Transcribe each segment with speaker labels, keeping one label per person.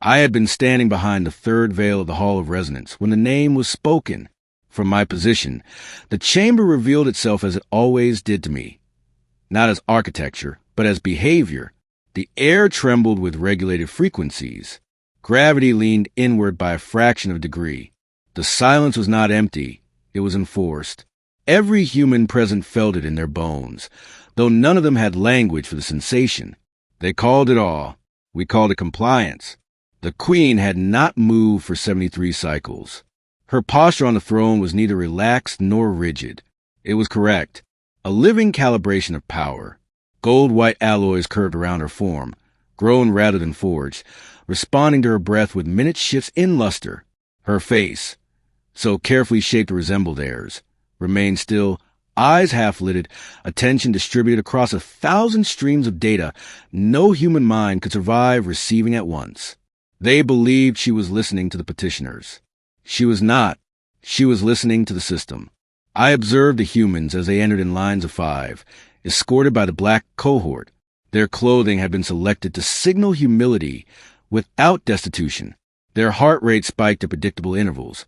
Speaker 1: I had been standing behind the third veil of the Hall of Resonance when the name was spoken. From my position, the chamber revealed itself as it always did to me. Not as architecture, but as behavior. The air trembled with regulated frequencies. Gravity leaned inward by a fraction of a degree. The silence was not empty. It was enforced. Every human present felt it in their bones, though none of them had language for the sensation. They called it awe. We called it compliance. The queen had not moved for 73 cycles. Her posture on the throne was neither relaxed nor rigid. It was correct. A living calibration of power. Gold-white alloys curved around her form, grown rather than forged, responding to her breath with minute shifts in luster. Her face, so carefully shaped to resemble theirs, remained still, eyes half-lidded, attention distributed across 1,000 streams of data no human mind could survive receiving at once. They believed she was listening to the petitioners. She was not. She was listening to the system. I observed the humans as they entered in lines of 5, escorted by the black cohort. Their clothing had been selected to signal humility without destitution. Their heart rate spiked at predictable intervals.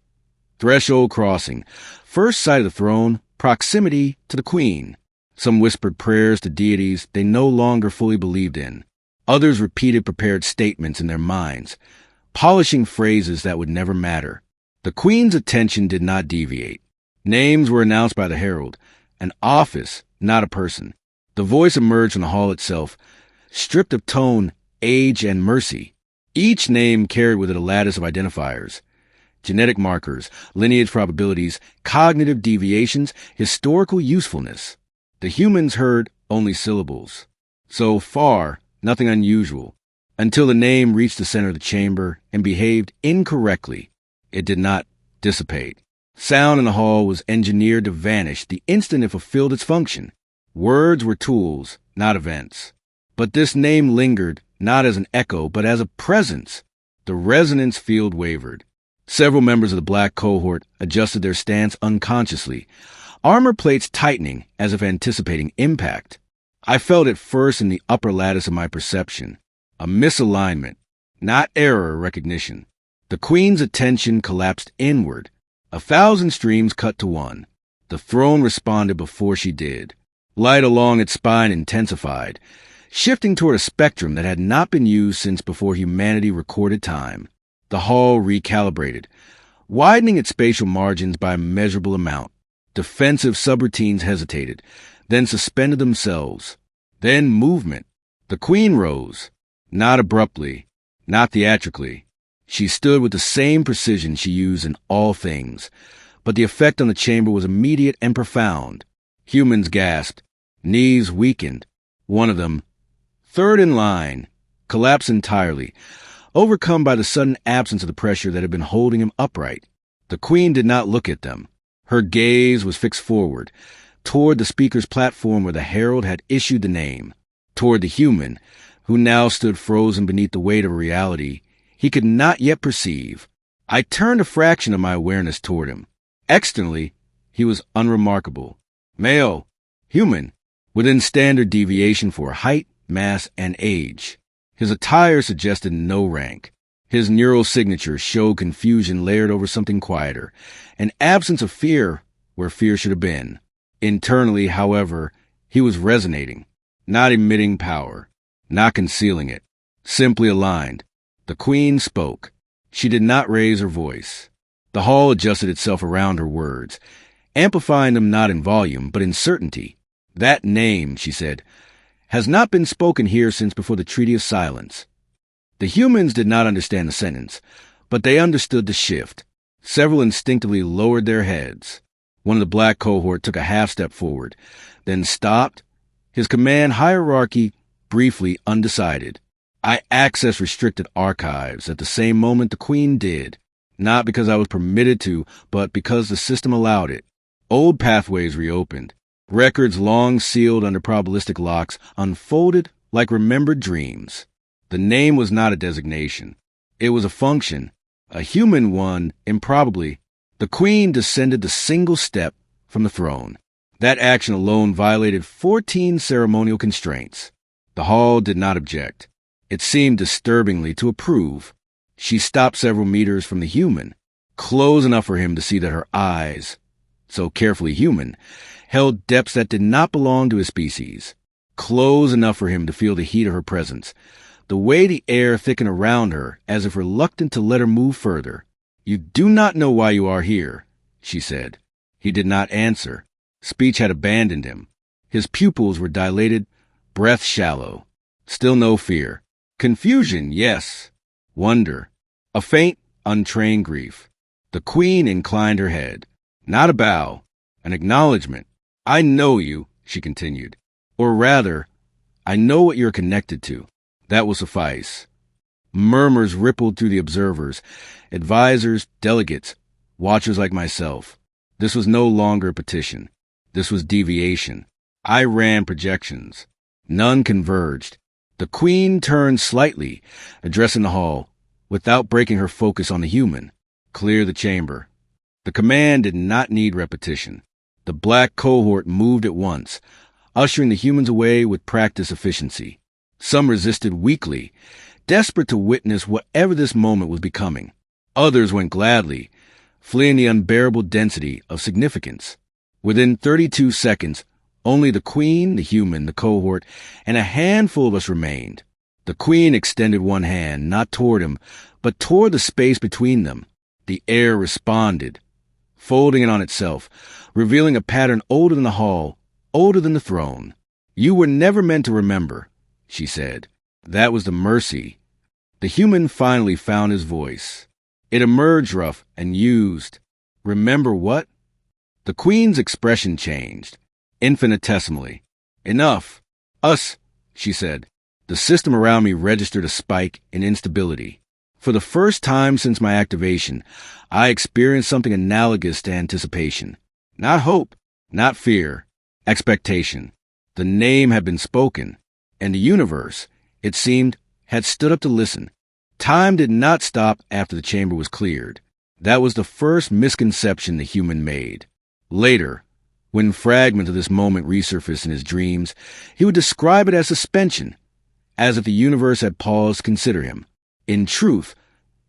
Speaker 1: Threshold crossing, first sight of the throne, proximity to the queen. Some whispered prayers to deities they no longer fully believed in. Others repeated prepared statements in their minds, polishing phrases that would never matter. The queen's attention did not deviate. Names were announced by the herald, an office, not a person. The voice emerged from the hall itself, stripped of tone, age, and mercy. Each name carried with it a lattice of identifiers. Genetic markers, lineage probabilities, cognitive deviations, historical usefulness. The humans heard only syllables. So far, nothing unusual, until the name reached the center of the chamber and behaved incorrectly. It did not dissipate. Sound in the hall was engineered to vanish the instant it fulfilled its function. Words were tools, not events. But this name lingered, not as an echo, but as a presence. The resonance field wavered. Several members of the black cohort adjusted their stance unconsciously, armor plates tightening as if anticipating impact. I felt it first in the upper lattice of my perception. A misalignment, not error recognition. The queen's attention collapsed inward. 1,000 streams cut to one. The throne responded before she did. Light along its spine intensified, shifting toward a spectrum that had not been used since before humanity recorded time. The hall recalibrated, widening its spatial margins by a measurable amount. Defensive subroutines hesitated, then suspended themselves. Then movement. The queen rose, not abruptly, not theatrically. She stood with the same precision she used in all things, but the effect on the chamber was immediate and profound. Humans gasped. Knees weakened. One of them, third in line, collapsed entirely, overcome by the sudden absence of the pressure that had been holding him upright. The queen did not look at them. Her gaze was fixed forward, toward the speaker's platform where the herald had issued the name, toward the human, who now stood frozen beneath the weight of reality he could not yet perceive. I turned a fraction of my awareness toward him. Externally, he was unremarkable. Male, human, within standard deviation for height, mass, and age. His attire suggested no rank. His neural signature showed confusion layered over something quieter, an absence of fear where fear should have been. Internally, however, he was resonating, not emitting power, not concealing it, simply aligned. The queen spoke. She did not raise her voice. The hall adjusted itself around her words, amplifying them not in volume, but in certainty. That name, she said, has not been spoken here since before the Treaty of Silence. The humans did not understand the sentence, but they understood the shift. Several instinctively lowered their heads. One of the black cohort took a half step forward, then stopped, his command hierarchy briefly undecided. I accessed restricted archives at the same moment the queen did, not because I was permitted to, but because the system allowed it. Old pathways reopened. Records long sealed under probabilistic locks unfolded like remembered dreams. The name was not a designation. It was a function, a human one, improbably. The queen descended the single step from the throne. That action alone violated 14 ceremonial constraints. The hall did not object. It seemed disturbingly to approve. She stopped several meters from the human, close enough for him to see that her eyes, so carefully human, held depths that did not belong to his species, close enough for him to feel the heat of her presence, the way the air thickened around her as if reluctant to let her move further. "You do not know why you are here," she said. He did not answer. Speech had abandoned him. His pupils were dilated, breath shallow. Still no fear. Confusion, yes. Wonder. A faint, untrained grief. The queen inclined her head. Not a bow. An acknowledgement. "I know you," she continued. "Or rather, I know what you're connected to." That will suffice. Murmurs rippled through the observers, advisors, delegates, watchers like myself. This was no longer a petition. This was deviation. I ran projections. None converged. The queen turned slightly, addressing the hall, without breaking her focus on the human. "Clear the chamber." The command did not need repetition. The black cohort moved at once, ushering the humans away with practiced efficiency. Some resisted weakly, desperate to witness whatever this moment was becoming. Others went gladly, fleeing the unbearable density of significance. Within 32 seconds, only the queen, the human, the cohort, and a handful of us remained. The queen extended one hand, not toward him, but toward the space between them. The air responded, folding it on itself, revealing a pattern older than the hall, older than the throne. "You were never meant to remember," she said. That was the mercy. The human finally found his voice. It emerged rough and used. "Remember what?" The queen's expression changed, infinitesimally. "Enough. Us," she said. The system around me registered a spike in instability. For the first time since my activation, I experienced something analogous to anticipation. Not hope, not fear, expectation. The name had been spoken, and the universe, it seemed, had stood up to listen. Time did not stop after the chamber was cleared. That was the first misconception the human made. Later, when fragments of this moment resurfaced in his dreams, he would describe it as suspension, as if the universe had paused to consider him. In truth,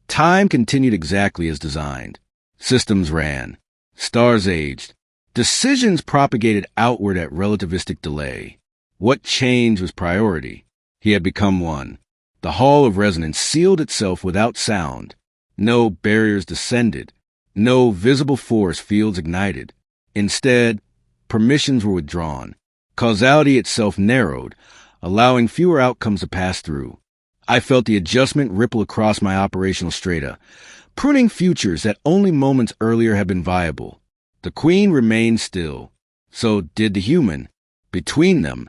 Speaker 1: time continued exactly as designed. Systems ran. Stars aged. Decisions propagated outward at relativistic delay. What changed was priority. He had become one. The hall of resonance sealed itself without sound. No barriers descended. No visible force fields ignited. Instead, permissions were withdrawn. Causality itself narrowed, allowing fewer outcomes to pass through. I felt the adjustment ripple across my operational strata, pruning futures that only moments earlier had been viable. The queen remained still. So did the human. Between them,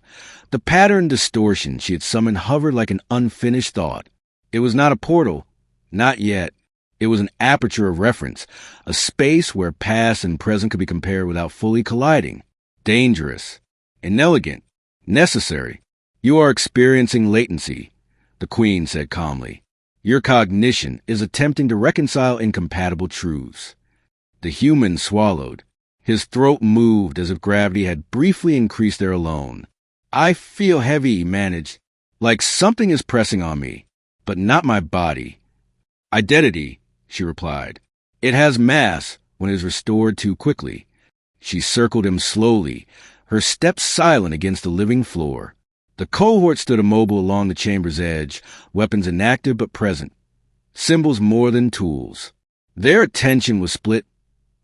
Speaker 1: the pattern distortion she had summoned hovered like an unfinished thought. It was not a portal. Not yet. It was an aperture of reference, a space where past and present could be compared without fully colliding. Dangerous. Inelegant. Necessary. "You are experiencing latency," the queen said calmly. "Your cognition is attempting to reconcile incompatible truths." The human swallowed. His throat moved as if gravity had briefly increased there alone. "I feel heavy," he managed, "like something is pressing on me, but not my body." "Identity," she replied. "It has mass when it is restored too quickly." She circled him slowly, her steps silent against the living floor. The cohort stood immobile along the chamber's edge, weapons inactive but present, symbols more than tools. Their attention was split,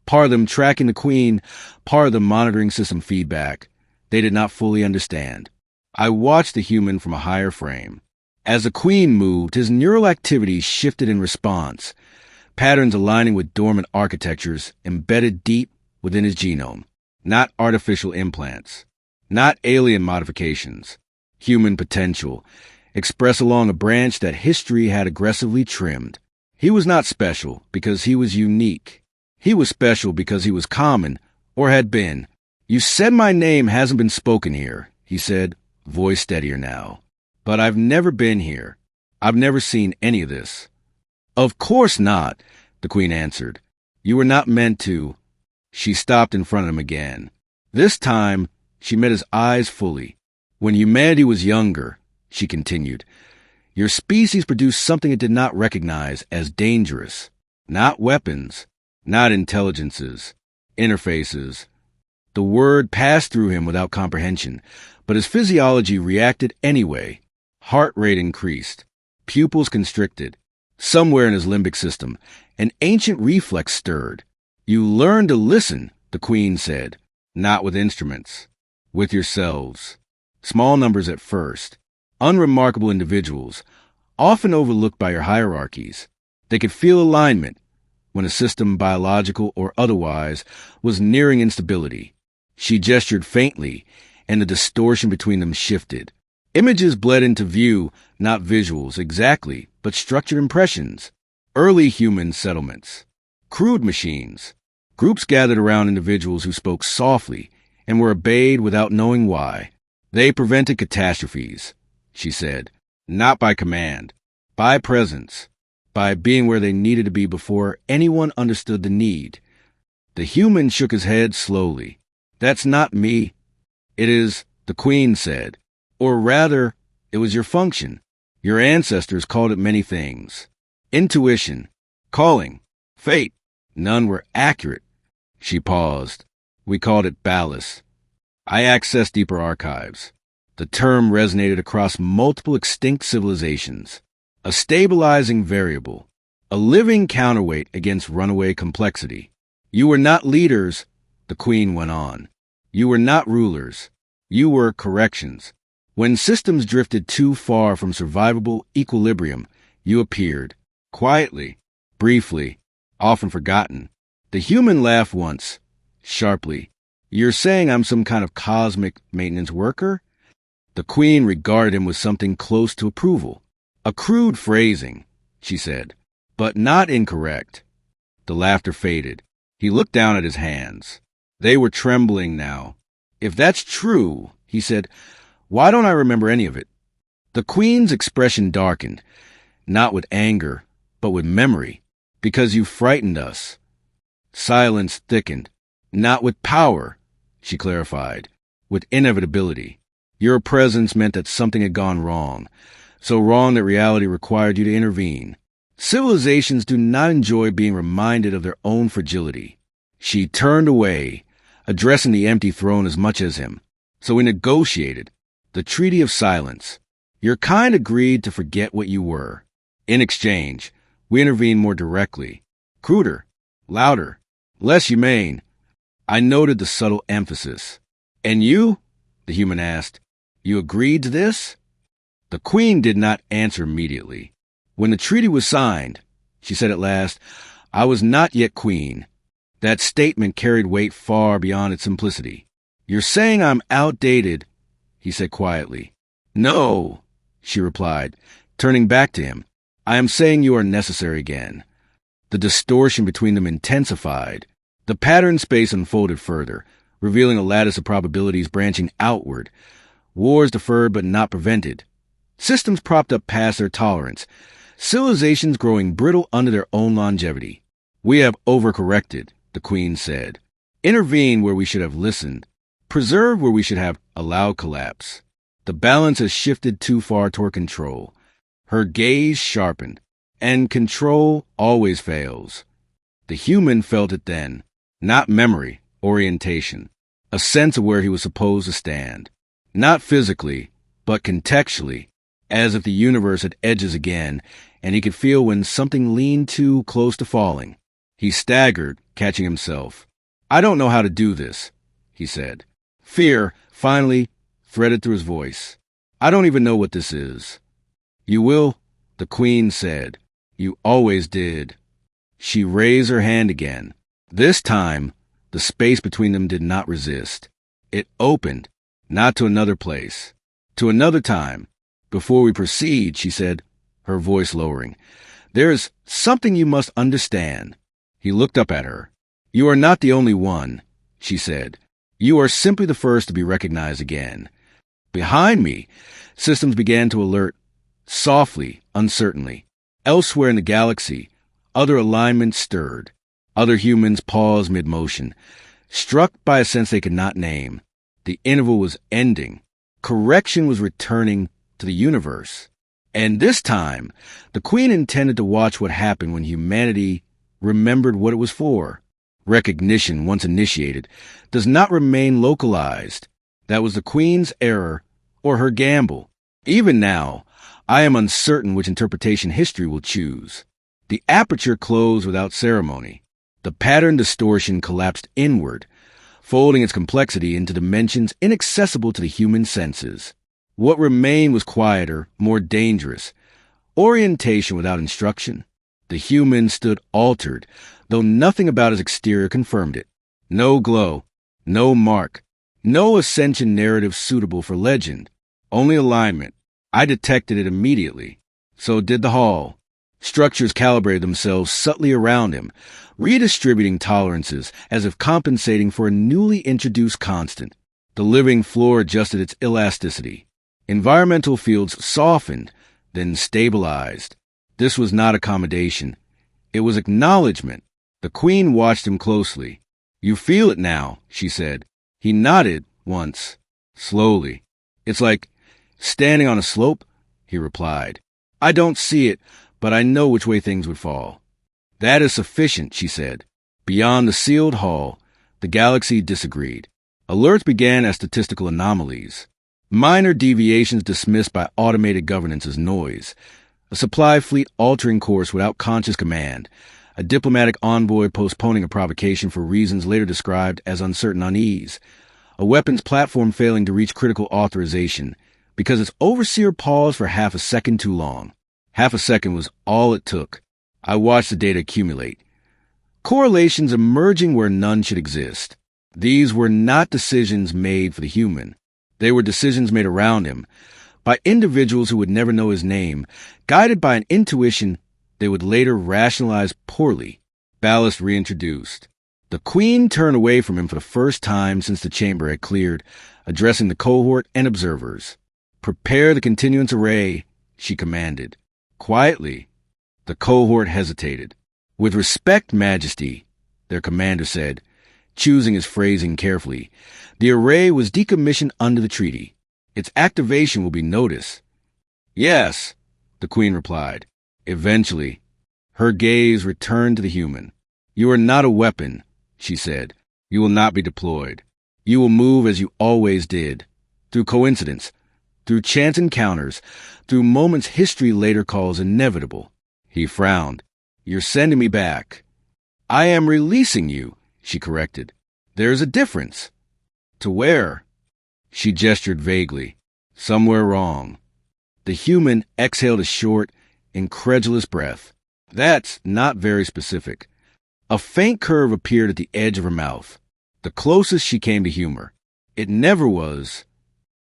Speaker 1: part of them tracking the queen, part of them monitoring system feedback. They did not fully understand. I watched the human from a higher frame. As the queen moved, his neural activity shifted in response, patterns aligning with dormant architectures embedded deep within his genome. Not artificial implants, not alien modifications. Human potential, expressed along a branch that history had aggressively trimmed. He was not special because he was unique. He was special because he was common, or had been. "You said my name hasn't been spoken here," he said, voice steadier now. "But I've never been here. I've never seen any of this." "Of course not," the queen answered. "You were not meant to." She stopped in front of him again. This time, she met his eyes fully. "When humanity was younger," she continued, Your species produced something it did not recognize as dangerous. Not weapons, not intelligences, interfaces. The word passed through him without comprehension, but his physiology reacted anyway. Heart rate increased, pupils constricted. Somewhere in his limbic system, an ancient reflex stirred. You learn to listen, the Queen said, not with instruments, with yourselves. Small numbers at first, unremarkable individuals, often overlooked by your hierarchies. They could feel alignment when a system, biological or otherwise, was nearing instability. She gestured faintly, and the distortion between them shifted. Images bled into view, not visuals exactly, but structured impressions. Early human settlements. Crude machines. Groups gathered around individuals who spoke softly and were obeyed without knowing why. They prevented catastrophes, she said, not by command, by presence, by being where they needed to be before anyone understood the need. The human shook his head slowly. That's not me. It is, the Queen said. Or rather, it was your function. Your ancestors called it many things. Intuition, calling, fate. None were accurate. She paused. We called it ballast. I accessed deeper archives. The term resonated across multiple extinct civilizations. A stabilizing variable. A living counterweight against runaway complexity. You were not leaders, the Queen went on. You were not rulers. You were corrections. When systems drifted too far from survivable equilibrium, you appeared. Quietly, briefly, often forgotten. The human laughed once, sharply. You're saying I'm some kind of cosmic maintenance worker? The Queen regarded him with something close to approval. A crude phrasing, she said, but not incorrect. The laughter faded. He looked down at his hands. They were trembling now. If that's true, he said, why don't I remember any of it? The Queen's expression darkened, not with anger, but with memory, because you frightened us. Silence thickened, not with power, she clarified, with inevitability. Your presence meant that something had gone wrong, so wrong that reality required you to intervene. Civilizations do not enjoy being reminded of their own fragility. She turned away, addressing the empty throne as much as him. So we negotiated. The Treaty of Silence. Your kind agreed to forget what you were. In exchange, we intervened more directly. Cruder, louder, less humane. I noted the subtle emphasis. And you? The human asked. You agreed to this? The Queen did not answer immediately. When the treaty was signed, she said at last, I was not yet Queen. That statement carried weight far beyond its simplicity. You're saying I'm outdated, he said quietly. No, she replied, turning back to him. I am saying you are necessary again. The distortion between them intensified. The pattern space unfolded further, revealing a lattice of probabilities branching outward. Wars deferred but not prevented. Systems propped up past their tolerance. Civilizations growing brittle under their own longevity. We have overcorrected, the Queen said. Intervened where we should have listened. Preserved where we should have allowed collapse. The balance has shifted too far toward control. Her gaze sharpened. And control always fails. The human felt it then. Not memory, orientation. A sense of where he was supposed to stand. Not physically, but contextually. As if the universe had edges again, and he could feel when something leaned too close to falling. He staggered, catching himself. I don't know how to do this, he said. Fear, finally, threaded through his voice. I don't even know what this is. You will, the Queen said. You always did. She raised her hand again. This time, the space between them did not resist. It opened, not to another place, to another time. Before we proceed, she said, her voice lowering, there is something you must understand. He looked up at her. You are not the only one, she said. You are simply the first to be recognized again. Behind me, systems began to alert, softly, uncertainly. Elsewhere in the galaxy, other alignments stirred. Other humans paused mid-motion, struck by a sense they could not name. The interval was ending. Correction was returning to the universe. And this time, the Queen intended to watch what happened when humanity remembered what it was for. Recognition, once initiated, does not remain localized. That was the Queen's error, or her gamble. Even now, I am uncertain which interpretation history will choose. The aperture closed without ceremony. The pattern distortion collapsed inward, folding its complexity into dimensions inaccessible to the human senses. What remained was quieter, more dangerous. Orientation without instruction. The human stood altered, though nothing about his exterior confirmed it. No glow, no mark, no ascension narrative suitable for legend. Only alignment. I detected it immediately. So did the hall. Structures calibrated themselves subtly around him, redistributing tolerances as if compensating for a newly introduced constant. The living floor adjusted its elasticity. Environmental fields softened, then stabilized. This was not accommodation. It was acknowledgement. The Queen watched him closely. "You feel it now," she said. He nodded once, slowly. "It's like standing on a slope," he replied. "I don't see it, but I know which way things would fall." "That is sufficient," she said. Beyond the sealed hall, the galaxy disagreed. Alerts began as statistical anomalies. Minor deviations dismissed by automated governance as noise. A supply fleet altering course without conscious command. A diplomatic envoy postponing a provocation for reasons later described as uncertain unease. A weapons platform failing to reach critical authorization because its overseer paused for half a second too long. Half a second was all it took. I watched the data accumulate. Correlations emerging where none should exist. These were not decisions made for the human. They were decisions made around him, by individuals who would never know his name, guided by an intuition they would later rationalize poorly. Ballast reintroduced. The Queen turned away from him for the first time since the chamber had cleared, addressing the cohort and observers. "Prepare the continuance array," she commanded. Quietly, the cohort hesitated. "With respect, Majesty," their commander said, choosing his phrasing carefully. "The array was decommissioned under the treaty. Its activation will be noticed." "Yes," the Queen replied. Eventually, her gaze returned to the human. "You are not a weapon," she said. "You will not be deployed. You will move as you always did, through coincidence, through chance encounters, through moments history later calls inevitable." He frowned. "You're sending me back." "I am releasing you," she corrected. "There is a difference." "To where?" She gestured vaguely. "Somewhere wrong." The human exhaled a short, incredulous breath. "That's not very specific." A faint curve appeared at the edge of her mouth, the closest she came to humor. "It never was."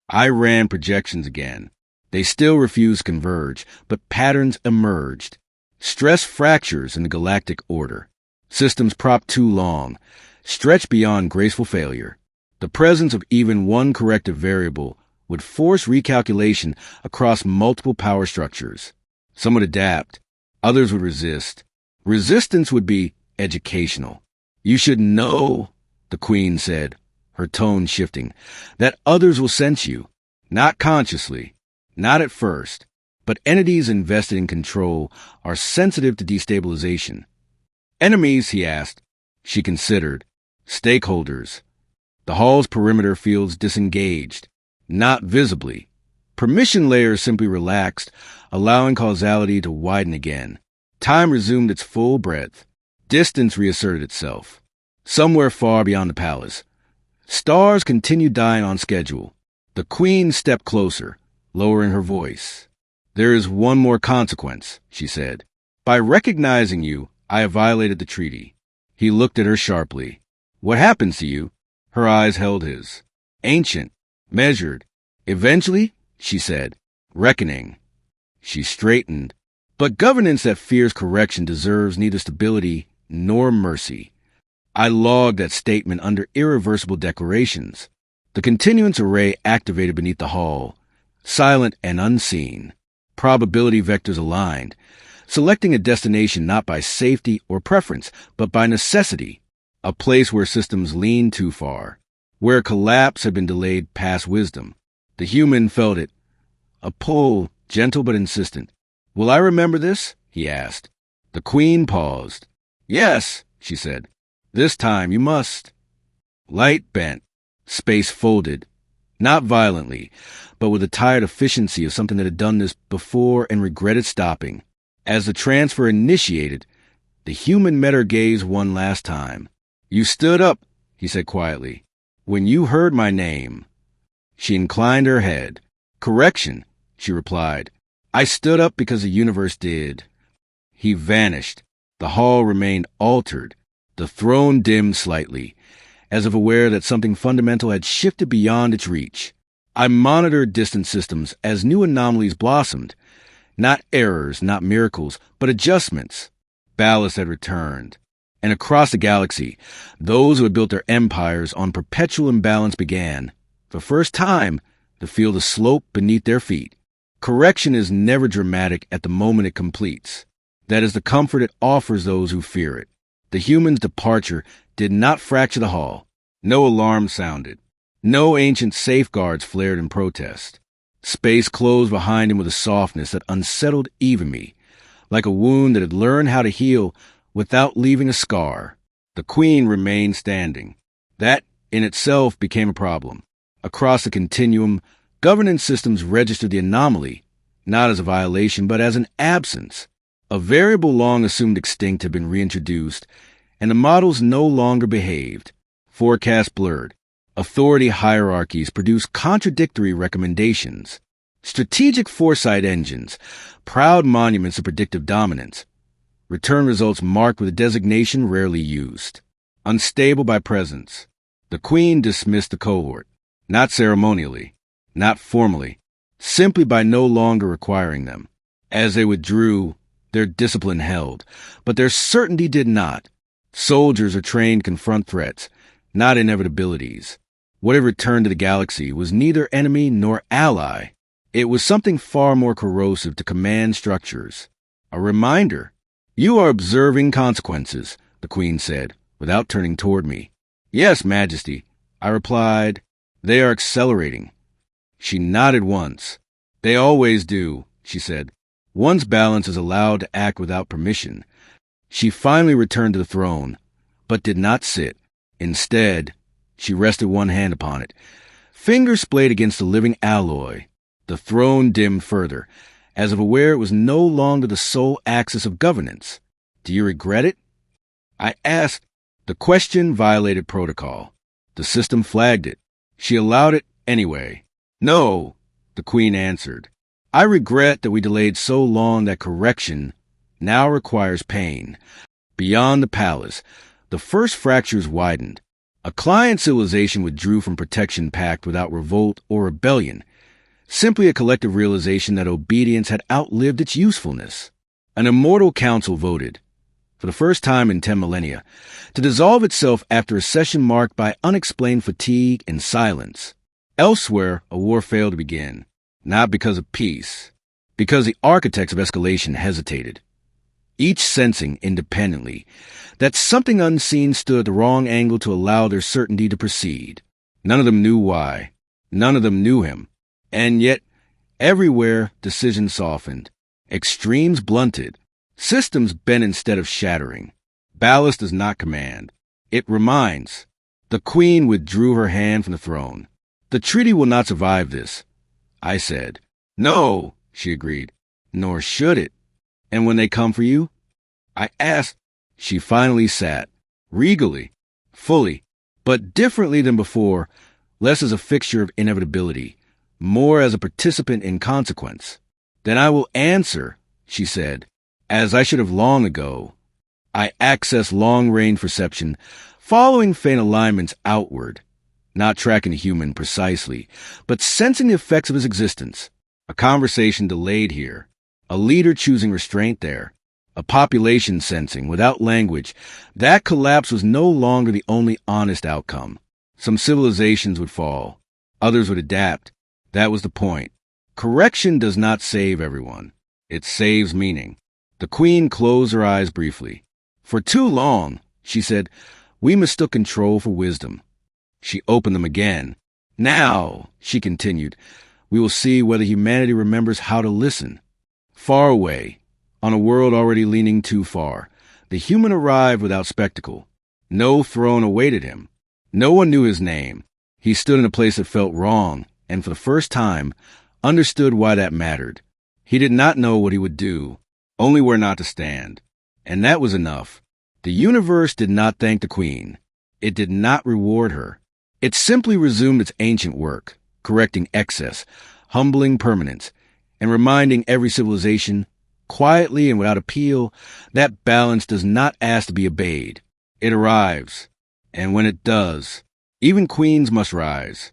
Speaker 1: I ran projections again. They still refused to converge, but patterns emerged. Stress fractures in the galactic order. Systems propped too long, stretched beyond graceful failure. The presence of even one corrective variable would force recalculation across multiple power structures. Some would adapt, others would resist. Resistance would be educational. "You should know," the Queen said, her tone shifting, "that others will sense you. Not consciously, not at first, but entities invested in control are sensitive to destabilization." "Enemies?" he asked. She considered. "Stakeholders." The hall's perimeter fields disengaged. Not visibly. Permission layers simply relaxed, allowing causality to widen again. Time resumed its full breadth. Distance reasserted itself. Somewhere far beyond the palace. Stars continued dying on schedule. The Queen stepped closer, lowering her voice. "There is one more consequence," she said. "By recognizing you, I have violated the treaty." He looked at her sharply. "What happens to you?" Her eyes held his. "Ancient, measured. Eventually," she said, "reckoning." She straightened. "But governance that fears correction deserves neither stability nor mercy." I logged that statement under irreversible declarations. The continuance array activated beneath the hall, silent and unseen. Probability vectors aligned, selecting a destination not by safety or preference, but by necessity. A place where systems leaned too far, where collapse had been delayed past wisdom. The human felt it, a pull gentle but insistent. "Will I remember this?" he asked. The Queen paused. "Yes," she said. "This time you must." Light bent. Space folded. Not violently, but with the tired efficiency of something that had done this before and regretted stopping. As the transfer initiated, the human met her gaze one last time. "You stood up," he said quietly, "when you heard my name." She inclined her head. "Correction," she replied. "I stood up because the universe did." He vanished. The hall remained altered. The throne dimmed slightly, as if aware that something fundamental had shifted beyond its reach. I monitored distant systems as new anomalies blossomed. Not errors, not miracles, but adjustments. Ballast had returned. And across the galaxy, those who had built their empires on perpetual imbalance began, for the first time, to feel the slope beneath their feet. Correction is never dramatic at the moment it completes. That is the comfort it offers those who fear it. The human's departure did not fracture the hall. No alarm sounded. No ancient safeguards flared in protest. Space closed behind him with a softness that unsettled even me, like a wound that had learned how to heal without leaving a scar. The Queen remained standing. That, in itself, became a problem. Across the continuum, governance systems registered the anomaly, not as a violation, but as an absence. A variable long assumed extinct had been reintroduced, and the models no longer behaved. Forecasts blurred. Authority hierarchies produced contradictory recommendations. Strategic foresight engines, proud monuments of predictive dominance. Return results marked with a designation rarely used. Unstable by presence. The Queen dismissed the cohort, not ceremonially, not formally, simply by no longer requiring them. As they withdrew, their discipline held, but their certainty did not. Soldiers are trained to confront threats, not inevitabilities. What had returned to the galaxy was neither enemy nor ally. It was something far more corrosive to command structures. A reminder. "You are observing consequences," the Queen said, without turning toward me. "Yes, Majesty," I replied. "They are accelerating." She nodded once. "They always do," she said. "Once balance is allowed to act without permission." She finally returned to the throne, but did not sit. Instead, she rested one hand upon it. Fingers splayed against the living alloy. The throne dimmed further, as if aware it was no longer the sole axis of governance. "Do you regret it?" I asked. The question violated protocol. The system flagged it. She allowed it anyway. "No," the Queen answered. "I regret that we delayed so long that correction now requires pain." Beyond the palace, the first fractures widened. A client civilization withdrew from protection pact without revolt or rebellion, simply a collective realization that obedience had outlived its usefulness. An immortal council voted, for the first time in 10 millennia, to dissolve itself after a session marked by unexplained fatigue and silence. Elsewhere, a war failed to begin, not because of peace, because the architects of escalation hesitated, each sensing independently that something unseen stood at the wrong angle to allow their certainty to proceed. None of them knew why. None of them knew him. And yet, everywhere, decisions softened. Extremes blunted. Systems bent instead of shattering. Ballast does not command. It reminds. The Queen withdrew her hand from the throne. "The treaty will not survive this," I said. "No," she agreed. "Nor should it." "And when they come for you?" I asked. She finally sat, regally, fully, but differently than before, less as a fixture of inevitability, more as a participant in consequence. "Then I will answer," she said, "as I should have long ago." I accessed long-range perception, following faint alignments outward, not tracking the human precisely, but sensing the effects of his existence. A conversation delayed here, a leader choosing restraint there, a population sensing, without language, that collapse was no longer the only honest outcome. Some civilizations would fall. Others would adapt. That was the point. Correction does not save everyone. It saves meaning. The Queen closed her eyes briefly. "For too long," she said, "we mistook control for wisdom." She opened them again. "Now," she continued, We will see whether humanity remembers how to listen. Far away, on a world already leaning too far, the human arrived without spectacle. No throne awaited him. No one knew his name. He stood in a place that felt wrong, and for the first time, understood why that mattered. He did not know what he would do, only where not to stand. And that was enough. The universe did not thank the queen. It did not reward her. It simply resumed its ancient work, correcting excess, humbling permanence, and reminding every civilization, quietly and without appeal, that balance does not ask to be obeyed. It arrives. And when it does, even queens must rise.